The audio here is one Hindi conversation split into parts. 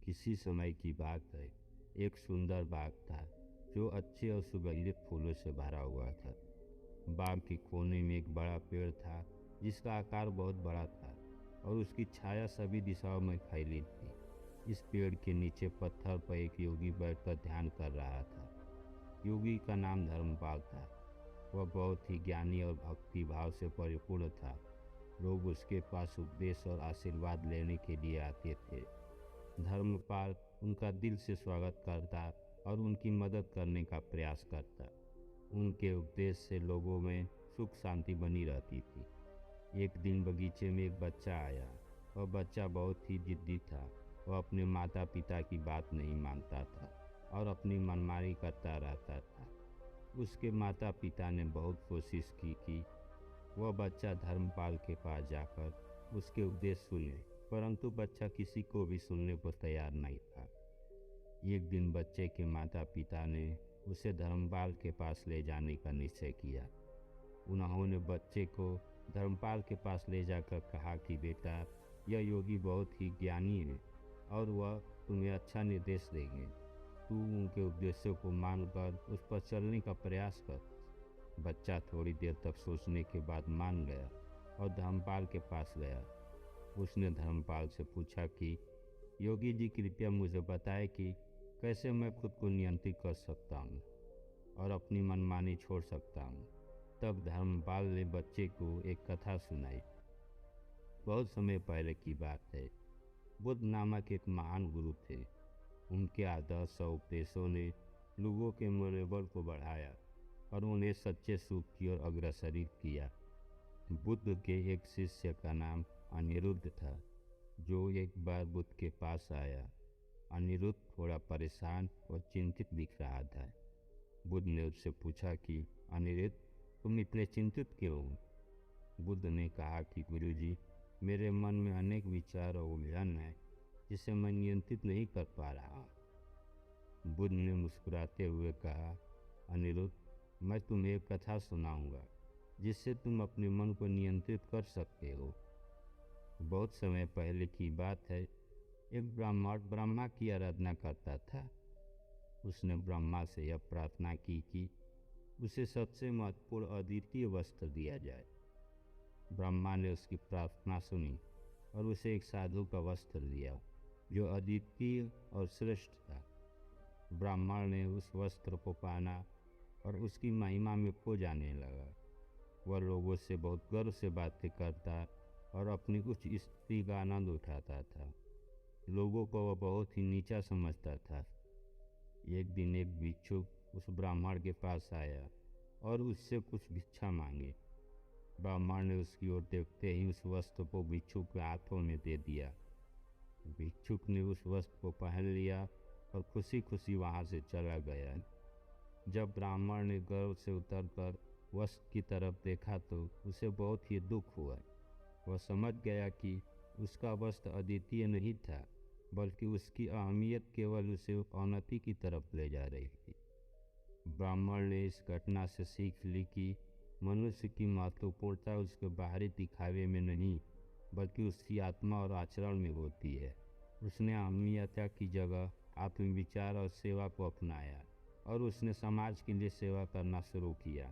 किसी समय की बात है। एक सुंदर बाग था जो अच्छे और सुगंधित फूलों से भरा हुआ था। बाग के कोने में एक बड़ा पेड़ था जिसका आकार बहुत बड़ा था और उसकी छाया सभी दिशाओं में फैली थी। इस पेड़ के नीचे पत्थर पर एक योगी बैठकर ध्यान कर रहा था। योगी का नाम धर्मपाल था। वह बहुत ही ज्ञानी और भक्ति भाव से परिपूर्ण था। लोग उसके पास उपदेश और आशीर्वाद लेने के लिए आते थे। धर्मपाल उनका दिल से स्वागत करता और उनकी मदद करने का प्रयास करता। उनके उपदेश से लोगों में सुख शांति बनी रहती थी। एक दिन बगीचे में एक बच्चा आया। वह बच्चा बहुत ही जिद्दी था। वह अपने माता पिता की बात नहीं मानता था और अपनी मनमानी करता रहता था। उसके माता पिता ने बहुत कोशिश की कि वह बच्चा धर्मपाल के पास जाकर उसके उपदेश सुने, परंतु बच्चा किसी को भी सुनने को तैयार नहीं था। एक दिन बच्चे के माता पिता ने उसे धर्मपाल के पास ले जाने का निश्चय किया। उन्होंने बच्चे को धर्मपाल के पास ले जाकर कहा कि बेटा, यह योगी बहुत ही ज्ञानी है और वह तुम्हें अच्छा निर्देश देंगे। तू उनके उपदेशों को मानकर उस पर चलने का प्रयास कर। बच्चा थोड़ी देर तक सोचने के बाद मान गया और धर्मपाल के पास गया। उसने धर्मपाल से पूछा कि योगी जी, कृपया मुझे बताएं कि कैसे मैं खुद को नियंत्रित कर सकता हूँ और अपनी मनमानी छोड़ सकता हूँ। तब धर्मपाल ने बच्चे को एक कथा सुनाई। बहुत समय पहले की बात है। बुद्ध नामक एक महान गुरु थे। उनके आदर्श और उपदेशों ने लोगों के मनोबल को बढ़ाया और उन्हें सच्चे सुख की ओर अग्रसरित किया। बुद्ध के एक शिष्य का नाम अनिरुद्ध था, जो एक बार बुद्ध के पास आया। अनिरुद्ध थोड़ा परेशान और चिंतित दिख रहा था। बुद्ध ने उससे पूछा कि अनिरुद्ध, तुम इतने चिंतित क्यों हो? बुद्ध ने कहा कि गुरुजी, मेरे मन में अनेक विचार और उलझन है जिसे मैं नियंत्रित नहीं कर पा रहा। बुद्ध ने मुस्कुराते हुए कहा, अनिरुद्ध, मैं तुम्हें एक कथा सुनाऊंगा जिससे तुम अपने मन को नियंत्रित कर सकते हो। बहुत समय पहले की बात है। एक ब्राह्मण ब्रह्मा की आराधना करता था। उसने ब्रह्मा से यह प्रार्थना की कि उसे सबसे महत्वपूर्ण अद्वितीय वस्त्र दिया जाए। ब्रह्मा ने उसकी प्रार्थना सुनी और उसे एक साधु का वस्त्र दिया जो अद्वितीय और श्रेष्ठ था। ब्राह्मण ने उस वस्त्र को पहना और उसकी महिमा में खो जाने लगा। वह लोगों से बहुत गर्व से बातें करता और अपनी उच्च स्थिति का आनंद उठाता था। लोगों को वह बहुत ही नीचा समझता था। एक दिन एक भिक्षुक उस ब्राह्मण के पास आया और उससे कुछ भिक्षा मांगे। ब्राह्मण ने उसकी ओर देखते ही उस वस्त्र को भिक्षुक के हाथों में दे दिया। भिक्षुक ने उस वस्त्र को पहन लिया और खुशी खुशी वहां से चला गया। जब ब्राह्मण ने गर्व से उतरकर वस्त्र की तरफ देखा तो उसे बहुत ही दुख हुआ। वह समझ गया कि उसका वस्त्र अद्वितीय नहीं था, बल्कि उसकी अहमियत केवल उसे अवनति की तरफ ले जा रही थी। ब्राह्मण ने इस घटना से सीख ली कि मनुष्य की महत्वपूर्णता उसके बाहरी दिखावे में नहीं, बल्कि उसकी आत्मा और आचरण में होती है। उसने अहमियता की जगह आत्मविचार और सेवा को अपनाया और उसने समाज के लिए सेवा करना शुरू किया।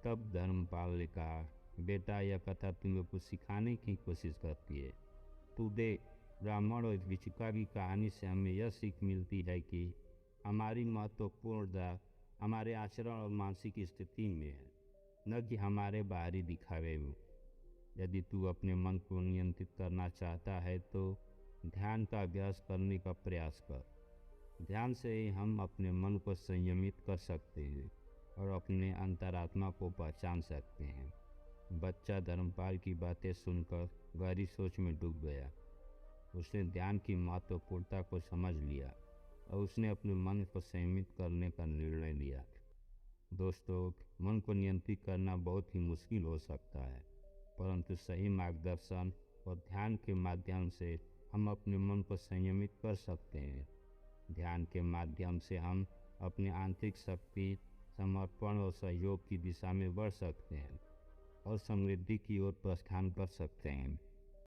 तब धर्मपाल ने कहा, बेटा, यह कथा तुम्हें कुछ सिखाने की कोशिश करती है। तू देख, ब्राह्मण और भिक्षुका की कहानी से हमें यह सीख मिलती है कि हमारी महत्वपूर्णता हमारे आचरण और मानसिक स्थिति में है, न कि हमारे बाहरी दिखावे में। यदि तू अपने मन को नियंत्रित करना चाहता है तो ध्यान का अभ्यास करने का प्रयास कर। ध्यान से ही हम अपने मन को संयमित कर सकते हैं और अपने अंतरात्मा को पहचान सकते हैं। बच्चा धर्मपाल की बातें सुनकर गहरी सोच में डूब गया। उसने ध्यान की महत्वपूर्णता को समझ लिया और उसने अपने मन को संयमित करने का निर्णय लिया। दोस्तों, मन को नियंत्रित करना बहुत ही मुश्किल हो सकता है, परंतु सही मार्गदर्शन और ध्यान के माध्यम से हम अपने मन को संयमित कर सकते हैं। ध्यान के माध्यम से हम अपनी आंतरिक शक्ति, समर्पण और सहयोग की दिशा में बढ़ सकते हैं और समृद्धि की ओर प्रस्थान कर सकते हैं।